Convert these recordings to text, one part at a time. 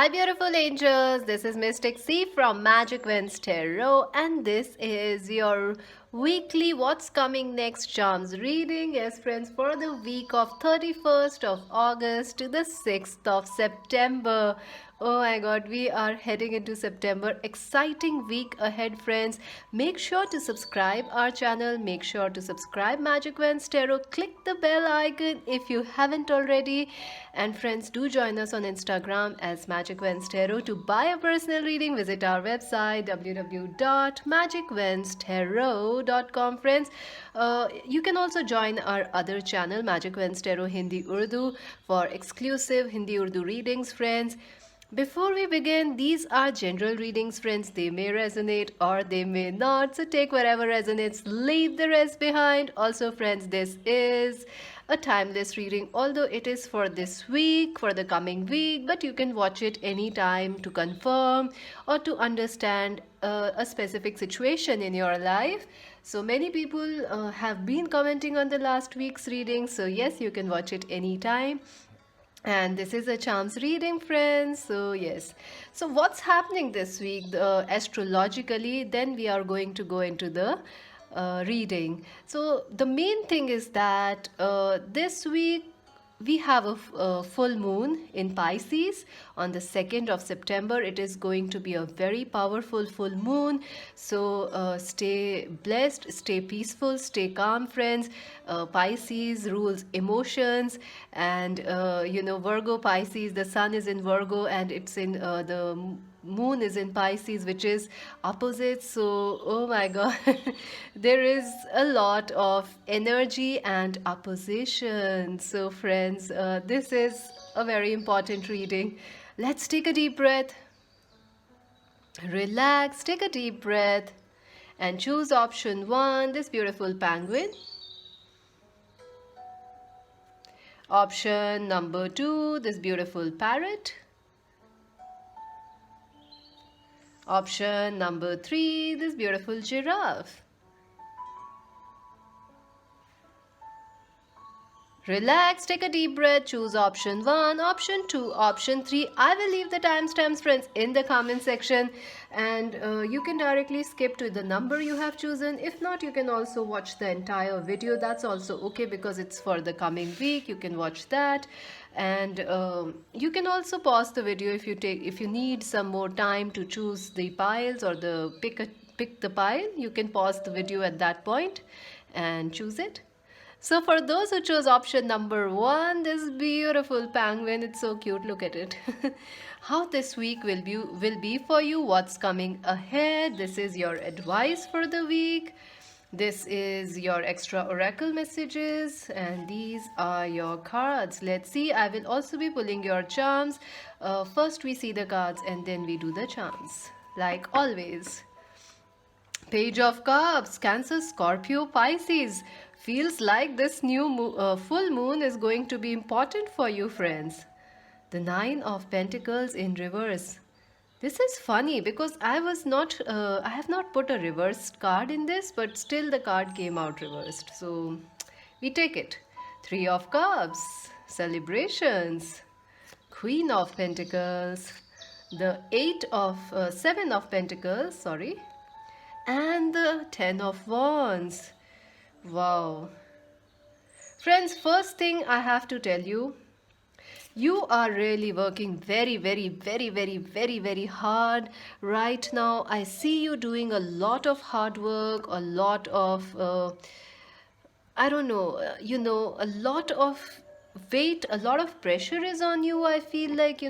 Hi, beautiful angels. This is Mystic C from Magic Winds Tarot, and this is your weekly What's Coming Next Charms reading. Yes, friends, for the week of 31st of August to the 6th of September. Oh my god, we are heading into September. Exciting week ahead, friends. Make sure to subscribe our channel. Make sure to subscribe Magic Winds Tarot. Click the bell icon if you haven't already. And friends, do join us on Instagram as Magic Winds Tarot. To buy a personal reading, visit our website www.magicwindstarot.com. Friends, you can also join our other channel, Magic Winds Tarot Hindi Urdu, for exclusive Hindi Urdu readings, friends. Before we begin, these are general readings, friends. They may resonate or they may not. So take whatever resonates, leave the rest behind. Also, friends, this is a timeless reading, although it is for this week, for the coming week, but you can watch it anytime to confirm or to understand a specific situation in your life. So many people have been commenting on the last week's reading. So yes, you can watch it anytime. And this is a charms reading, friends. So yes, so what's happening this week astrologically, then we are going to go into the reading. So the main thing is that this week we have a full moon in Pisces on the 2nd of September. It is going to be a very powerful full moon. So stay blessed, stay peaceful, stay calm, friends. Pisces rules emotions, and Virgo, Pisces, the sun is in Virgo, and it's in the moon is in Pisces, which is opposite. So oh my god, there is a lot of energy and opposition. So friends, this is a very important reading. Let's take a deep breath, relax, take a deep breath, and choose option 1, this beautiful penguin. Option number 2, this beautiful parrot. Option number 3, this beautiful giraffe. Relax, take a deep breath, choose option 1, option 2, option 3. I will leave the timestamps, friends, in the comment section, and you can directly skip to the number you have chosen. If not, you can also watch the entire video. That's also okay because it's for the coming week. You can watch that, and you can also pause the video if you need some more time to choose the piles or pick the pile. You can pause the video at that point and choose it. So for those who chose option number 1, this beautiful penguin, it's so cute, look at it. How this week will be for you, what's coming ahead. This is your advice for the week. This is your extra oracle messages, and these are your cards. Let's see, I will also be pulling your charms. First we see the cards and then we do the charms, like always. Page of Cups, Cancer, Scorpio, Pisces. Feels like this new full moon is going to be important for you, friends. The Nine of Pentacles in reverse. This is funny because I have not put a reversed card in this, but still the card came out reversed. So we take it. Three of Cups, celebrations. Queen of Pentacles. The Seven of Pentacles, sorry. And the Ten of Wands. Wow. Friends, first thing I have to tell you, you are really working very, very, very, very, very, very hard right now. I see you doing a lot of hard work, a lot of, I don't know, a lot of weight, a lot of pressure is on you. I feel like,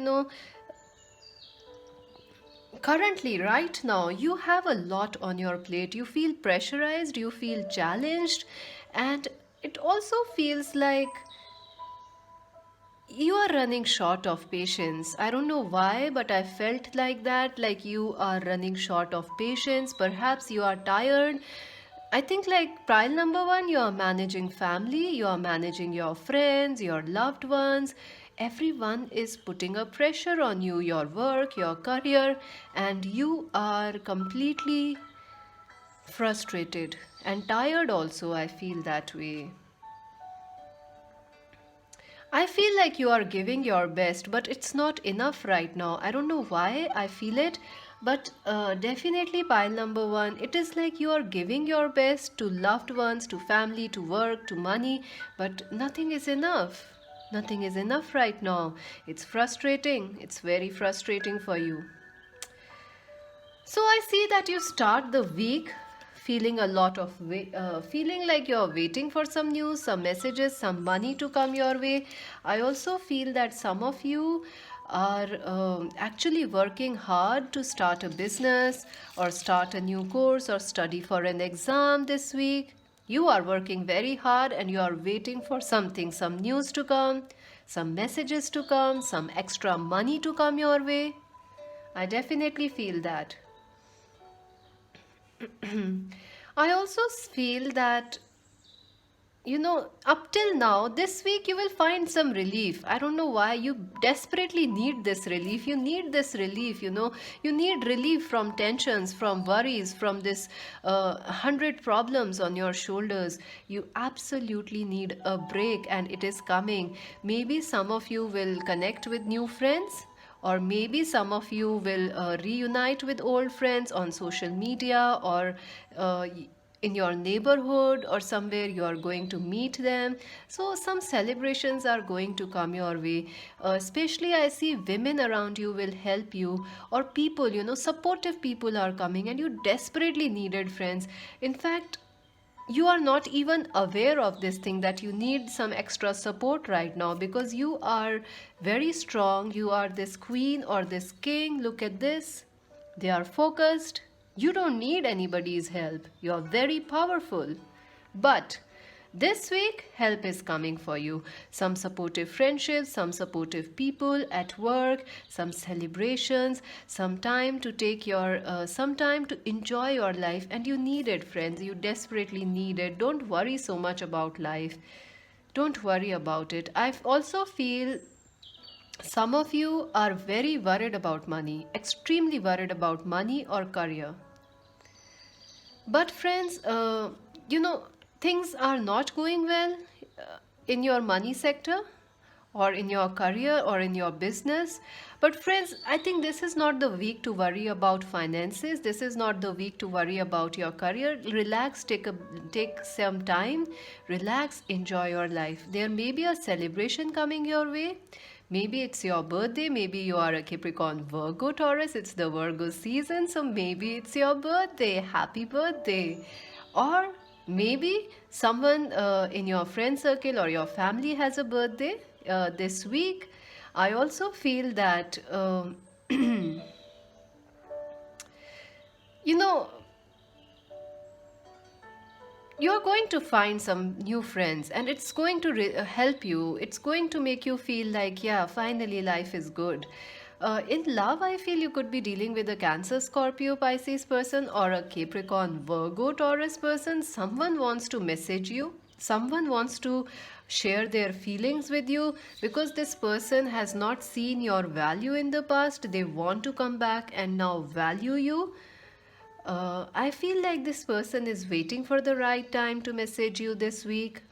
currently right now you have a lot on your plate. You feel pressurized, you feel challenged, and it also feels like you are running short of patience. I don't know why, but I felt like that, like you are running short of patience. Perhaps you are tired. I think, like pile number 1, you are managing family, you are managing your friends, your loved ones. Everyone is putting a pressure on you, your work, your career, and you are completely frustrated and tired also. I feel that way. I feel like you are giving your best, but it's not enough right now. I don't know why I feel it, but definitely pile number one. It is like you are giving your best to loved ones, to family, to work, to money, but nothing is enough. Nothing is enough right now. It's frustrating. It's very frustrating for you. So I see that you start the week feeling a lot of feeling like you're waiting for some news, some messages, some money to come your way. I also feel that some of you are actually working hard to start a business or start a new course or study for an exam this week. You are working very hard and you are waiting for something, some news to come, some messages to come, some extra money to come your way. I definitely feel that. I also feel that, up till now, this week you will find some relief. I don't know why you desperately need this relief. You need this relief, you need relief from tensions, from worries, from this 100 problems on your shoulders. You absolutely need a break, and it is coming. Maybe some of you will connect with new friends, or maybe some of you will reunite with old friends on social media, or uh, in your neighborhood, or somewhere you are going to meet them. So some celebrations are going to come your way. Especially I see women around you will help you, or people, supportive people are coming, and you desperately needed friends. In fact, you are not even aware of this thing, that you need some extra support right now, because you are very strong. You are this queen or this king. Look at this. They are focused. You don't need anybody's help. You are very powerful. But this week, help is coming for you. Some supportive friendships, some supportive people at work, some celebrations, some time to enjoy your life. And you need it, friends. You desperately need it. Don't worry so much about life. Don't worry about it. I also feel some of you are very worried about money, extremely worried about money or career. But friends, things are not going well in your money sector, or in your career, or in your business. But friends, I think this is not the week to worry about finances. This is not the week to worry about your career. Relax, take some time, relax, enjoy your life. There may be a celebration coming your way. Maybe it's your birthday, maybe you are a Capricorn, Virgo, Taurus, it's the Virgo season, so maybe it's your birthday. Happy birthday. Or maybe someone in your friend circle or your family has a birthday this week. I also feel that, you know, you're going to find some new friends, and it's going to help you. It's going to make you feel like, yeah, finally life is good. In love, I feel you could be dealing with a Cancer, Scorpio, Pisces person, or a Capricorn, Virgo, Taurus person. Someone wants to message you, someone wants to share their feelings with you, because this person has not seen your value in the past. They want to come back and now value you. I feel like this person is waiting for the right time to message you this week.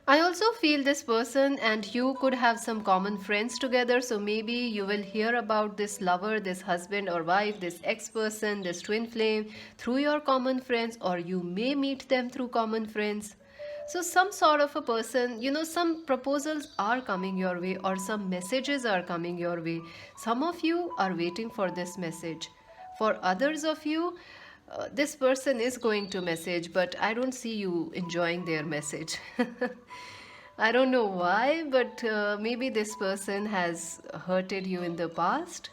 I also feel this person and you could have some common friends together. So maybe you will hear about this lover, this husband or wife, this ex person, this twin flame through your common friends, or you may meet them through common friends. So, some sort of a person, some proposals are coming your way, or some messages are coming your way. Some of you are waiting for this message. For others of you, this person is going to message, but I don't see you enjoying their message. I don't know why, but maybe this person has hurted you in the past.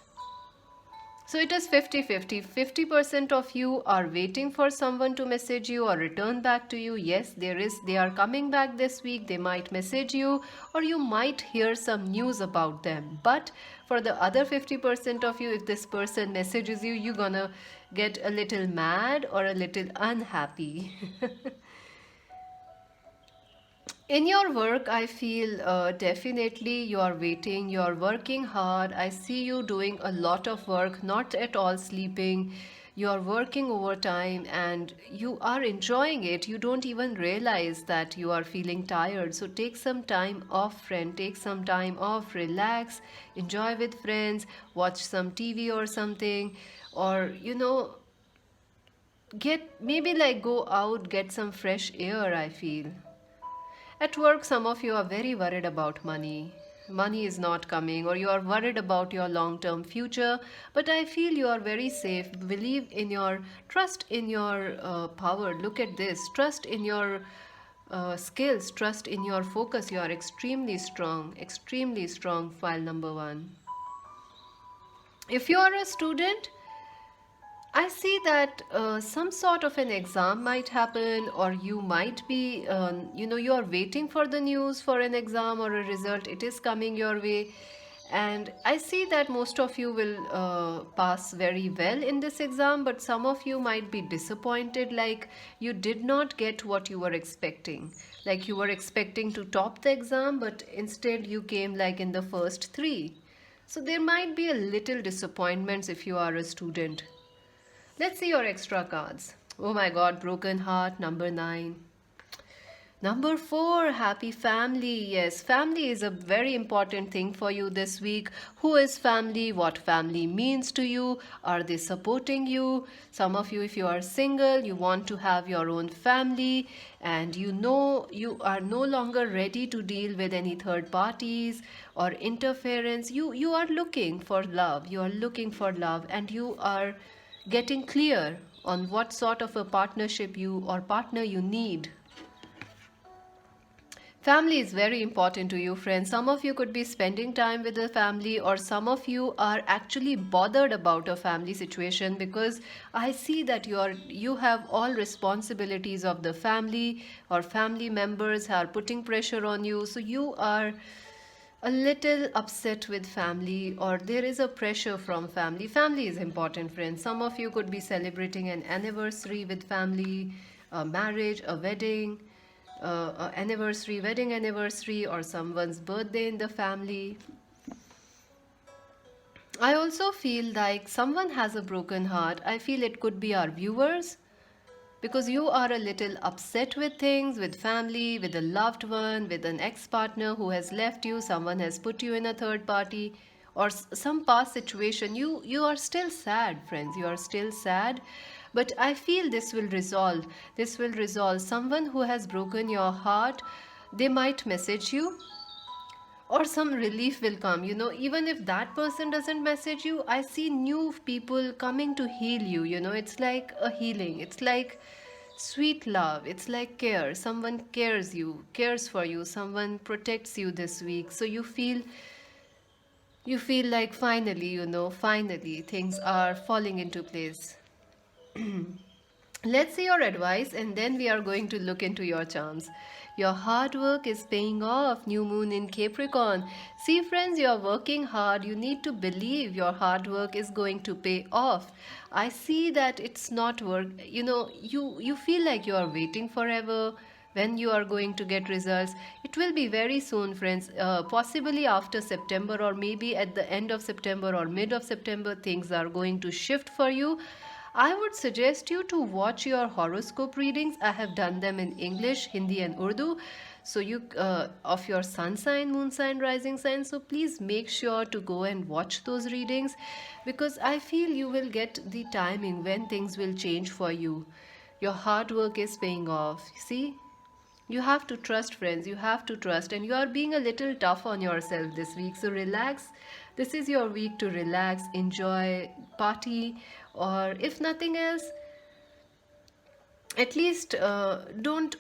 So it is 50-50. 50% of you are waiting for someone to message you or return back to you. Yes, they are coming back this week. They might message you, or you might hear some news about them. But for the other 50% of you, if this person messages you, you're gonna get a little mad or a little unhappy. In your work, I feel definitely you are waiting, you are working hard. I see you doing a lot of work, not at all sleeping. You are working overtime and you are enjoying it. You don't even realize that you are feeling tired. So take some time off, friend. Take some time off, relax, enjoy with friends, watch some TV or something, or get maybe like go out, get some fresh air, I feel. At work, some of you are very worried about money. Money is not coming, or you are worried about your long term future. But I feel you are very safe. Believe in your, trust in your power. Look at this. Trust in your skills, trust in your focus. You are extremely strong, file number one. If you are a student, I see that some sort of an exam might happen, or you might be, you are waiting for the news for an exam or a result. It is coming your way. And I see that most of you will pass very well in this exam, but some of you might be disappointed, like you did not get what you were expecting. Like you were expecting to top the exam, but instead you came like in the first three. So there might be a little disappointments if you are a student. Let's see your extra cards. Oh my god, broken heart, number 9. Number 4, happy family. Yes, family is a very important thing for you this week. Who is family? What family means to you? Are they supporting you? Some of you, if you are single, you want to have your own family, and you know you are no longer ready to deal with any third parties or interference. You are looking for love. You are looking for love, and you are getting clear on what sort of a partnership you or partner you need. Family is very important to you, friends. Some of you could be spending time with the family, or some of you are actually bothered about a family situation, because I see that you have all responsibilities of the family, or family members are putting pressure on you. So you are a little upset with family, or there is a pressure from family. Family is important, friends. Some of you could be celebrating an anniversary with family, a marriage, a wedding, wedding anniversary, or someone's birthday in the family. I also feel like someone has a broken heart. I feel it could be our viewers, because you are a little upset with things, with family, with a loved one, with an ex-partner who has left you, someone has put you in a third party, or some past situation. You are still sad, friends. You are still sad. But I feel this will resolve. This will resolve. Someone who has broken your heart, they might message you, or some relief will come. Even if that person doesn't message you, I see new people coming to heal you. It's like a healing. It's like sweet love. It's like care. Someone cares for you. Someone protects you this week. So you feel like finally things are falling into place. Let's see your advice, and then we are going to look into your charms. Your hard work is paying off. New moon in Capricorn. See, friends, you are working hard. You need to believe your hard work is going to pay off. I see that it's not work. You feel like you are waiting forever. When you are going to get results, it will be very soon, friends. Possibly after September, or maybe at the end of September or mid of September, things are going to shift for you. I would suggest you to watch your horoscope readings. I have done them in English, Hindi, and Urdu. So of your sun sign, moon sign, rising sign. So please make sure to go and watch those readings, because I feel you will get the timing when things will change for you. Your hard work is paying off. See? You have to trust, friends. You have to trust. And you are being a little tough on yourself this week. So relax. This is your week to relax, enjoy, party, or if nothing else, at least don't,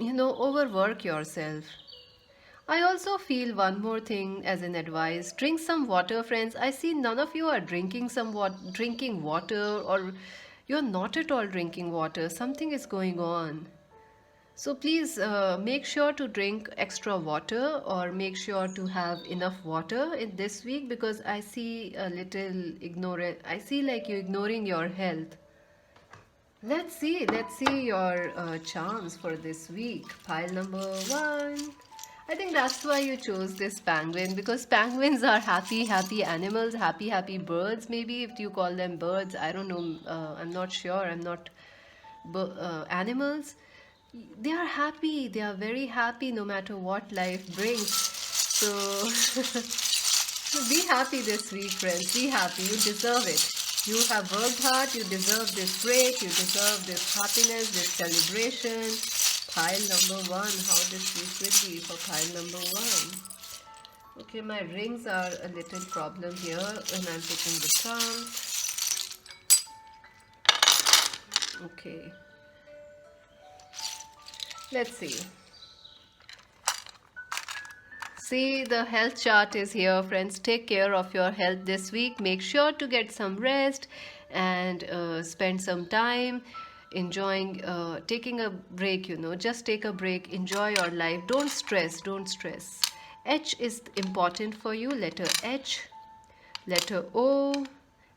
overwork yourself. I also feel one more thing as an advice. Drink some water, friends. I see none of you are drinking water, or you're not at all drinking water. Something is going on. So please make sure to drink extra water, or make sure to have enough water in this week, because I see a little ignorant. I see like you ignoring your health. Let's see your charms for this week. Pile number 1. I think that's why you chose this penguin, because penguins are happy, happy animals, happy, happy birds. Maybe if you call them birds, I don't know. I'm not sure. I'm not animals. They are happy. They are very happy no matter what life brings. So be happy this week, friends. Be happy. You deserve it. You have worked hard. You deserve this break. You deserve this happiness, this celebration. Pile number one. How this week will be for pile number one. Okay, my rings are a little problem here when I'm picking the trumps. Okay. Let's see. See, the health chart is here, friends. Take care of your health this week. Make sure to get some rest and spend some time enjoying, taking a break, just take a break, enjoy your life. Don't stress, don't stress. H is important for you, letter H, letter O,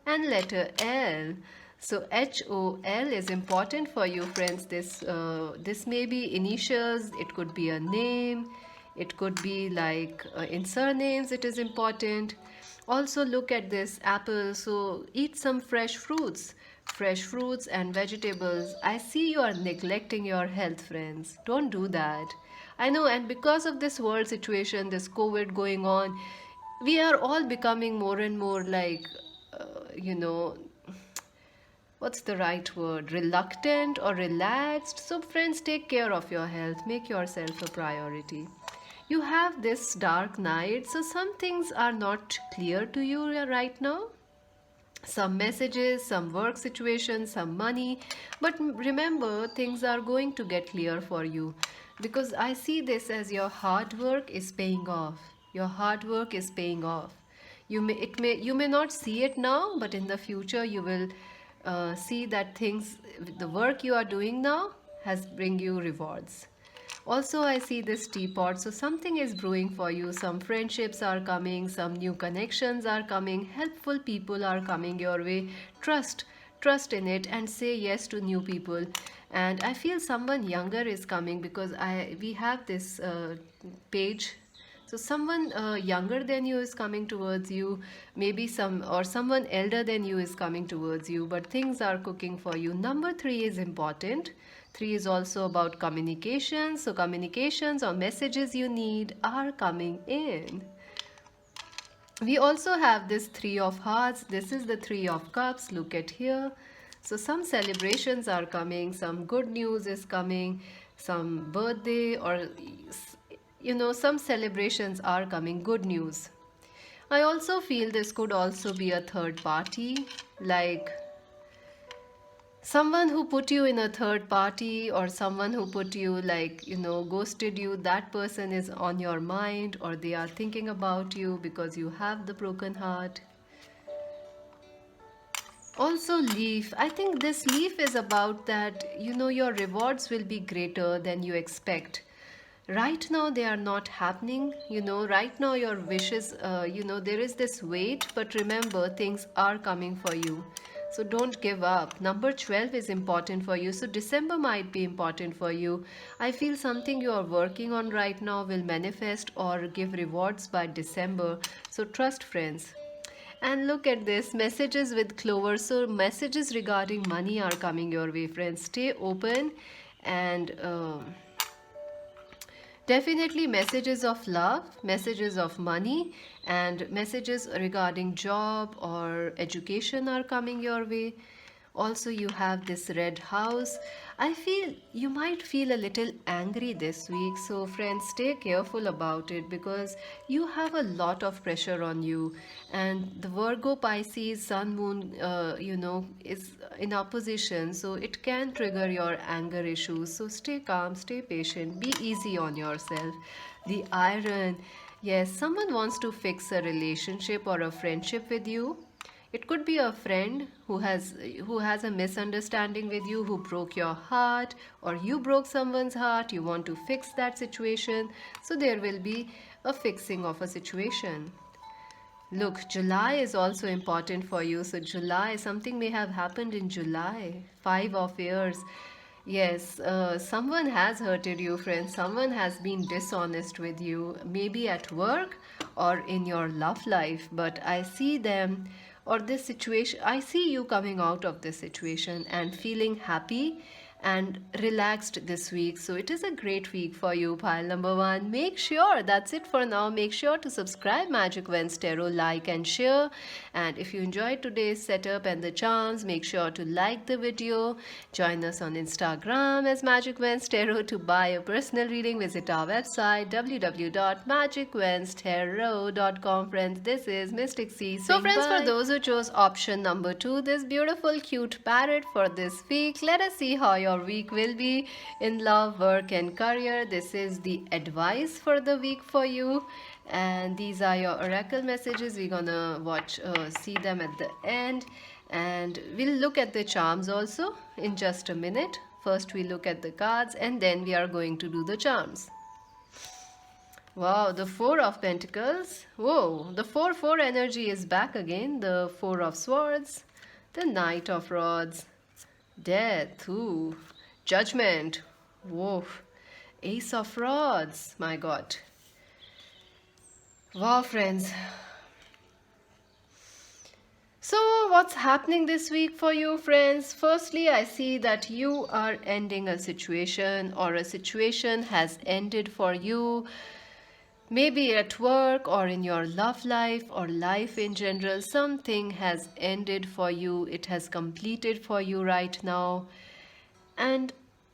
and letter L. So HOL is important for you, friends. This may be initials, it could be a name, it could be like in surnames it is important. Also look at this apple, so eat some fresh fruits and vegetables. I see you are neglecting your health, friends. Don't do that. I know, and because of this world situation, this COVID going on, we are all becoming more and more like, you know, what's the right word, reluctant or relaxed. So friends, take care of your health, make yourself a priority. You have this dark night, so some things are not clear to you right now, some messages, some work situations, some money. But remember, things are going to get clear for you, because I see this as your hard work is paying off. Your hard work is paying off. You may not see it now, but in the future you will see that the work you are doing now has bring you rewards. Also, I see this teapot, so something is brewing for you. Some friendships are coming, some new connections are coming, helpful people are coming your way. Trust in it and say yes to new people. And I feel someone younger is coming, because we have this page. So someone younger than you is coming towards you, maybe someone elder than you is coming towards you, but things are cooking for you. Number 3 is important. 3 is also about communication. So communications or messages you need are coming in. We also have this 3 of hearts. This is the 3 of cups. Look at here. So some celebrations are coming, some good news is coming, some birthday or some celebrations are coming, good news. I also feel this could also be a third party, like someone who put you in a third party, or someone who put you ghosted you. That person is on your mind, or they are thinking about you because you have the broken heart. Also leaf, I think this leaf is about that your rewards will be greater than you expect. Right now they are not happening. Right now your wishes, there is this wait, but remember, things are coming for you. So don't give up. Number 12 is important for you, so December might be important for you. I feel something you are working on right now will manifest or give rewards by December. So trust, friends. And look at this, messages with clover. So messages regarding money are coming your way, friends. Stay open, and definitely messages of love, messages of money, and messages regarding job or education are coming your way. Also, you have this red house. I feel you might feel a little angry this week. So, friends, stay careful about it, because you have a lot of pressure on you. And the Virgo Pisces Sun Moon, is in opposition. So, it can trigger your anger issues. So, stay calm, stay patient, be easy on yourself. The Iron. Yes, someone wants to fix a relationship or a friendship with you. It could be a friend who has a misunderstanding with you, who broke your heart, or you broke someone's heart. You want to fix that situation. So there will be a fixing of a situation. Look, July is also important for you. So July, something may have happened in July. 5 of years. Yes, someone has hurted you, friends. Someone has been dishonest with you, maybe at work or in your love life. But I see them or this situation, I see you coming out of this situation and feeling happy and relaxed this week. So it is a great week for you, pile number one. Make sure that's it for now. Make sure to subscribe Magic Vents Tarot, like and share. And if you enjoyed today's setup and the charms, make sure to like the video. Join us on Instagram as Magic Vents Tarot. To buy a personal reading, visit our website www.magicventstarot.com. Friends, this is Mystic C. So friends, for those who chose option number 2, this beautiful cute parrot for this week, let us see how your week will be in love, work and career. This is the advice for the week for you, and these are your oracle messages. We're gonna see them at the end, and we'll look at the charms also in just a minute. First we look at the cards and then we are going to do the charms. Wow, the Four of Pentacles. Whoa, the 4-4 energy is back again. The Four of Swords, the Knight of Rods, Death, ooh, Judgment, whoa, Ace of Rods, my God. Wow, friends. So what's happening this week for you, friends? Firstly, I see that you are ending a situation, or a situation has ended for you. Maybe at work or in your love life or life in general, something has ended for you. It has completed for you right now. And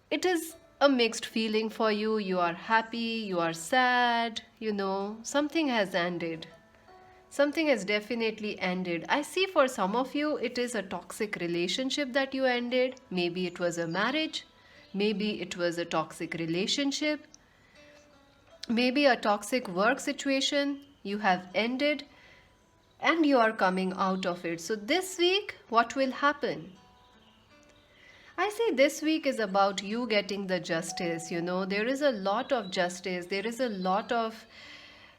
it is a mixed feeling for you. You are happy, you are sad, something has ended. Something has definitely ended. I see for some of you, it is a toxic relationship that you ended. Maybe it was a marriage. Maybe it was a toxic relationship. Maybe a toxic work situation you have ended and you are coming out of it. So this week, what will happen? I see this week is about you getting the justice. There is a lot of justice. There is a lot of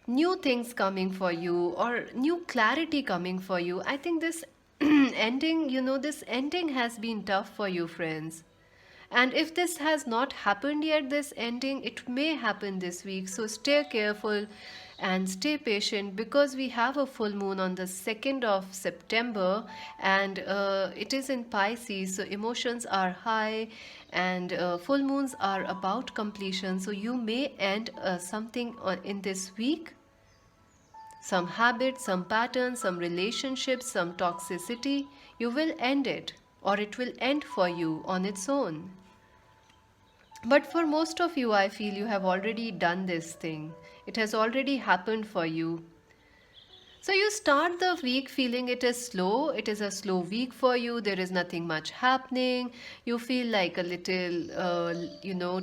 new things coming for you, or new clarity coming for you. I think this this ending has been tough for you, friends. And if this has not happened yet, this ending, it may happen this week. So stay careful and stay patient, because we have a full moon on the 2nd of September, and it is in Pisces. So emotions are high, and full moons are about completion. So you may end something in this week. Some habits, some patterns, some relationships, some toxicity. You will end it, or it will end for you on its own. But for most of you, I feel you have already done this thing. It has already happened for you. So you start the week feeling it is slow. It is a slow week for you. There is nothing much happening. You feel like a little,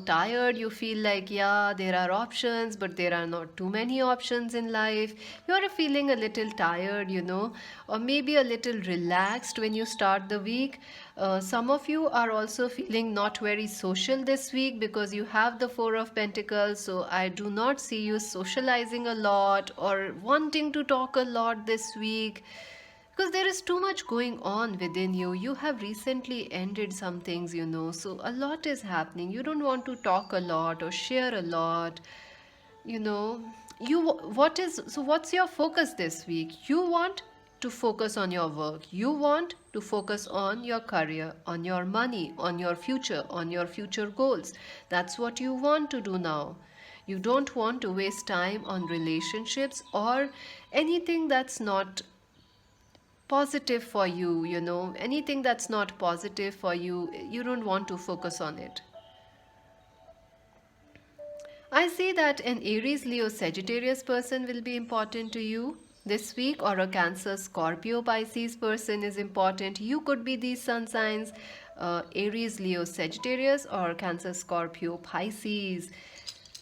tired. You feel like, yeah, there are options, but there are not too many options in life. You are feeling a little tired, or maybe a little relaxed when you start the week. Some of you are also feeling not very social this week because you have the Four of Pentacles. So I do not see you socializing a lot or wanting to talk a lot this week, because there is too much going on within you. You have recently ended some things, so a lot is happening. You don't want to talk a lot or share a lot. What's your focus this week? You want to focus on your work. You want to focus on your career, on your money, on your future goals. That's what you want to do now. You don't want to waste time on relationships or anything that's not positive for you, anything that's not positive for you. You don't want to focus on it. I see that an Aries, Leo, Sagittarius person will be important to you this week, or a Cancer, Scorpio, Pisces person is important. You could be these sun signs, Aries, Leo, Sagittarius, or Cancer, Scorpio, Pisces.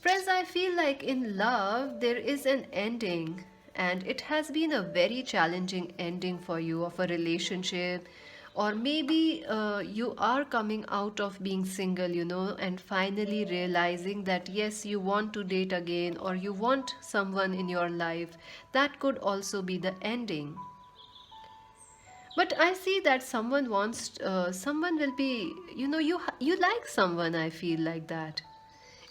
Friends, I feel like in love there is an ending, and it has been a very challenging ending for you of a relationship. Or maybe you are coming out of being single, and finally realizing that yes, you want to date again, or you want someone in your life. That could also be the ending. But I see that someone wants, someone will be, you like someone, I feel like that.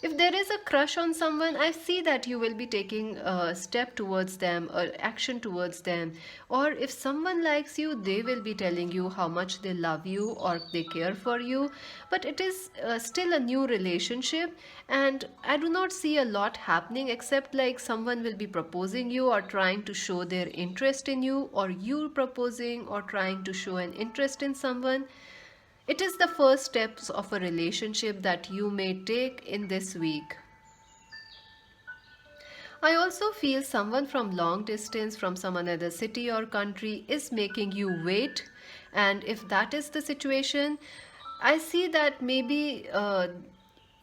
If there is a crush on someone, I see that you will be taking a step towards them or action towards them. Or if someone likes you, they will be telling you how much they love you or they care for you. But it is still a new relationship, and I do not see a lot happening except like someone will be proposing you or trying to show their interest in you, or you proposing or trying to show an interest in someone. It is the first steps of a relationship that you may take in this week. I also feel someone from long distance, from some another city or country, is making you wait. And if that is the situation, I see that maybe, I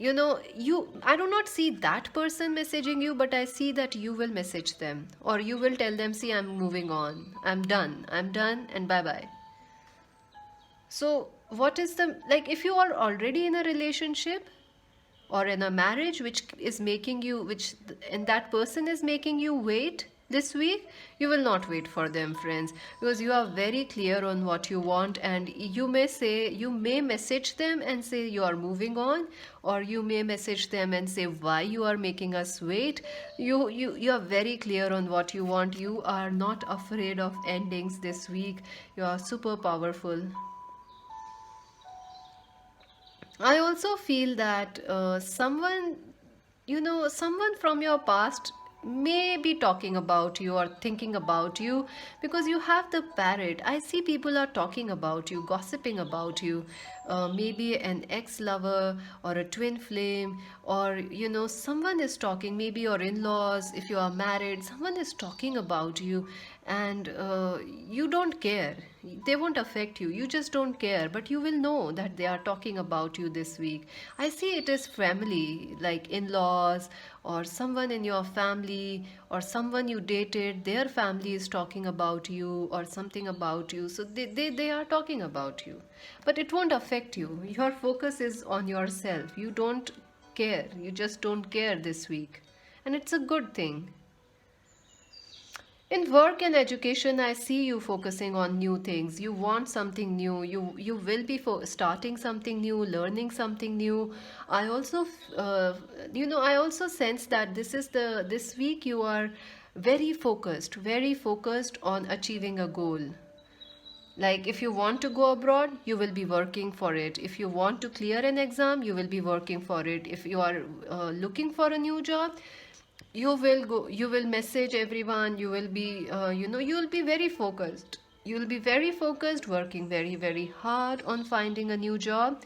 do not see that person messaging you, but I see that you will message them or you will tell them, see, I'm moving on, I'm done, and bye bye. So, what is the like if you are already in a relationship or in a marriage which is making you, which and that person is making you wait this week, you will not wait for them, friends, because you are very clear on what you want, and you may message them and say you are moving on, or you may message them and say why you are making us wait. You are very clear on what you want. You are not afraid of endings this week. You are super powerful. I also feel that someone from your past may be talking about you or thinking about you, because you have the parrot. I see people are talking about you, gossiping about you. Maybe an ex lover or a twin flame, or someone is talking, maybe your in laws, if you are married, someone is talking about you, and you don't care. They won't affect you, you just don't care, but you will know that they are talking about you this week. I see it is family, like in laws, or someone in your family, or someone you dated, their family is talking about you or something about you. So they are talking about you, but it won't affect you. Your focus is on yourself. You don't care, you just don't care this week, and it's a good thing. In work and education, I see you focusing on new things. You want something new. You will be starting something new, learning something new. I also, I also sense that this week you are very focused on achieving a goal. Like if you want to go abroad, you will be working for it. If you want to clear an exam, you will be working for it. If you are looking for a new job, you will message everyone. You will be, you will be very focused. You will be very focused, working very hard on finding a new job.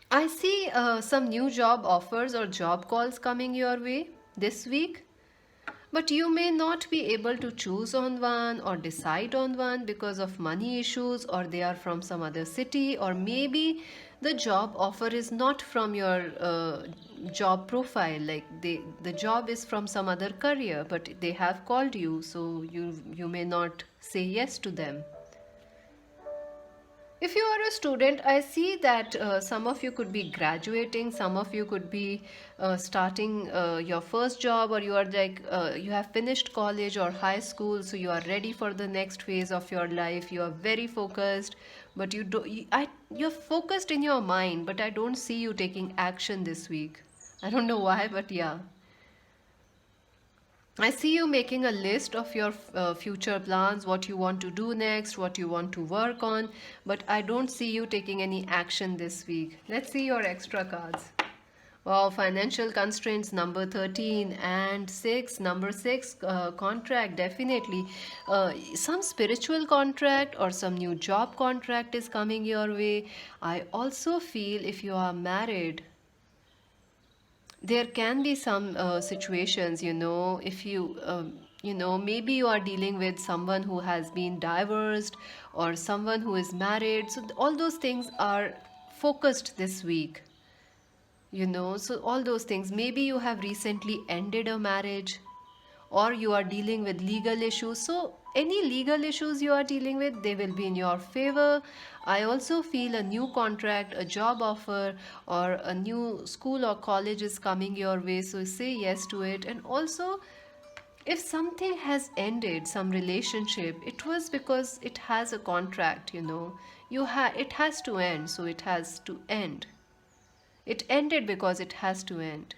I see some new job offers or job calls coming your way this week. But you may not be able to choose on one or decide on one because of money issues, or they are from some other city, or maybe the job offer is not from your job profile. Like the job is from some other career, but they have called you, so you may not say yes to them. If you are a student, I see that some of you could be graduating, some of you could be starting your first job, or you are like you have finished college or high school, so you are ready for the next phase of your life. You are very focused, but you're focused in your mind, but I don't see you taking action this week. I don't know why, but yeah. I see you making a list of your future plans, what you want to do next, what you want to work on, but I don't see you taking any action this week. Let's see your extra cards. Wow, financial constraints number 13 and 6. Number 6, contract, definitely. Some spiritual contract or some new job contract is coming your way. I also feel if you are married, there can be some situations, if you maybe you are dealing with someone who has been divorced or someone who is married, so all those things are focused this week. So all those things, maybe you have recently ended a marriage, or you are dealing with legal issues. So any legal issues you are dealing with, they will be in your favor. I also feel a new contract, a job offer, or a new school or college is coming your way, so say yes to it. And also if something has ended, some relationship, it was because it has a contract, it has to end, so it has to end. It ended because it has to end.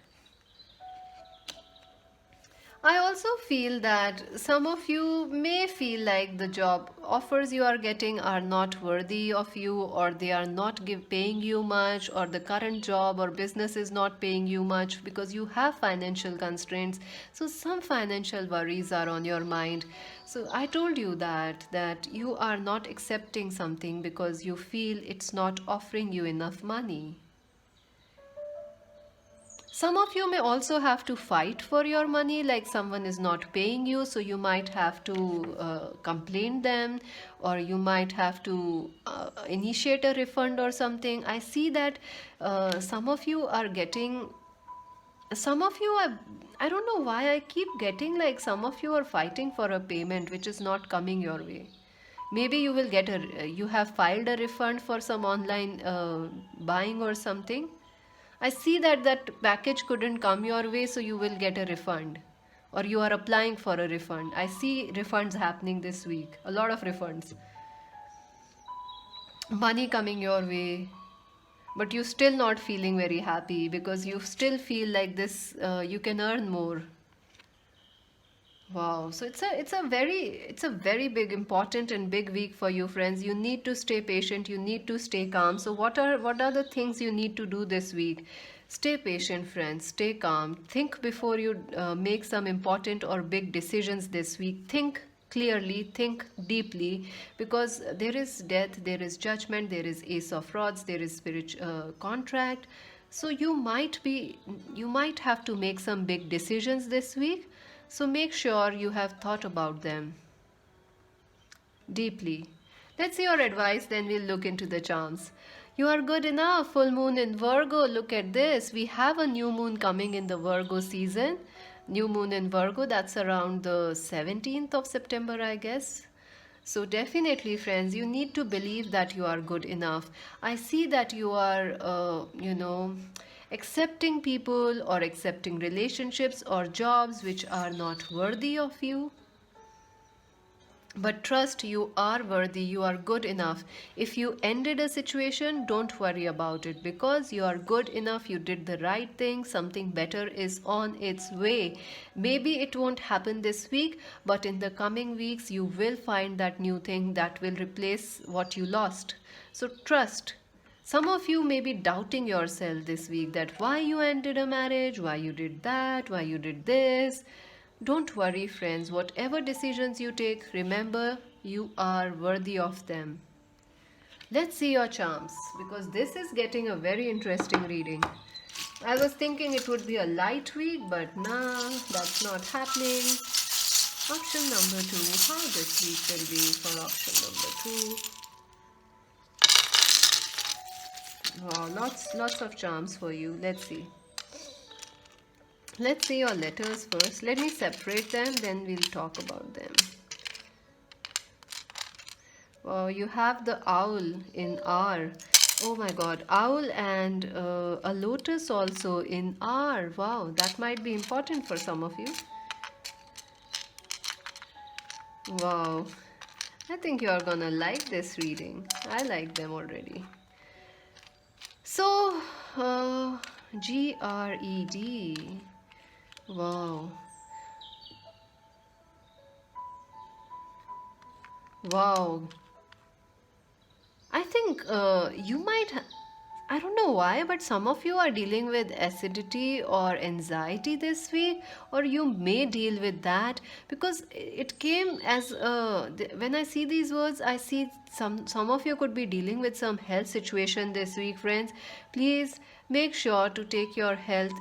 I also feel that some of you may feel like the job offers you are getting are not worthy of you, or they are not paying you much, or the current job or business is not paying you much because you have financial constraints. So some financial worries are on your mind. So I told you that you are not accepting something because you feel it's not offering you enough money. Some of you may also have to fight for your money, like someone is not paying you, so you might have to complain them, or you might have to initiate a refund or something. I see that some of you are getting, some of you are, I don't know why I keep getting like some of you are fighting for a payment which is not coming your way. Maybe you will get you have filed a refund for some online buying or something. I see that package couldn't come your way, so you will get a refund. Or you are applying for a refund. I see refunds happening this week. A lot of refunds. Money coming your way. But you're still not feeling very happy because you still feel like this, you can earn more. Wow, so it's a very big important and big week for you, friends. You need to stay patient, you need to stay calm. So what are the things you need to do this week? Stay patient, friends. Stay calm. Think before you make some important or big decisions this week. Think clearly, think deeply, because there is death, there is judgment, there is Ace of Rods, there is spiritual contract. So you might have to make some big decisions this week, so make sure you have thought about them deeply. Let's see your advice, then we'll look into the charms. You are good enough. Full moon in Virgo. Look at this. We have a new moon coming in the Virgo season. New moon in Virgo, that's around the 17th of September, I guess. So, definitely, friends, you need to believe that you are good enough. I see that you are, accepting people or accepting relationships or jobs which are not worthy of you. But trust, you are worthy, you are good enough. If you ended a situation, don't worry about it, because you are good enough, you did the right thing, something better is on its way. Maybe it won't happen this week, but in the coming weeks, you will find that new thing that will replace what you lost. So trust. Some of you may be doubting yourself this week, that why you ended a marriage, why you did that, why you did this. Don't worry, friends. Whatever decisions you take, remember you are worthy of them. Let's see your charms, because this is getting a very interesting reading. I was thinking it would be a light week, but nah, that's not happening. Option number 2. How this week will be for option number 2? Wow, lots of charms for you. Let's see. Let's see your letters first. Let me separate them, then we'll talk about them. Wow, you have the owl in R. Oh my god, owl and a lotus also in R. Wow, that might be important for some of you. Wow, I think you are gonna like this reading. I like them already. So, GRED. Wow. Wow. I think you might, I don't know why, but some of you are dealing with acidity or anxiety this week, or you may deal with that, because it came as when I see these words, I see some of you could be dealing with some health situation this week, friends. Please make sure to take your health,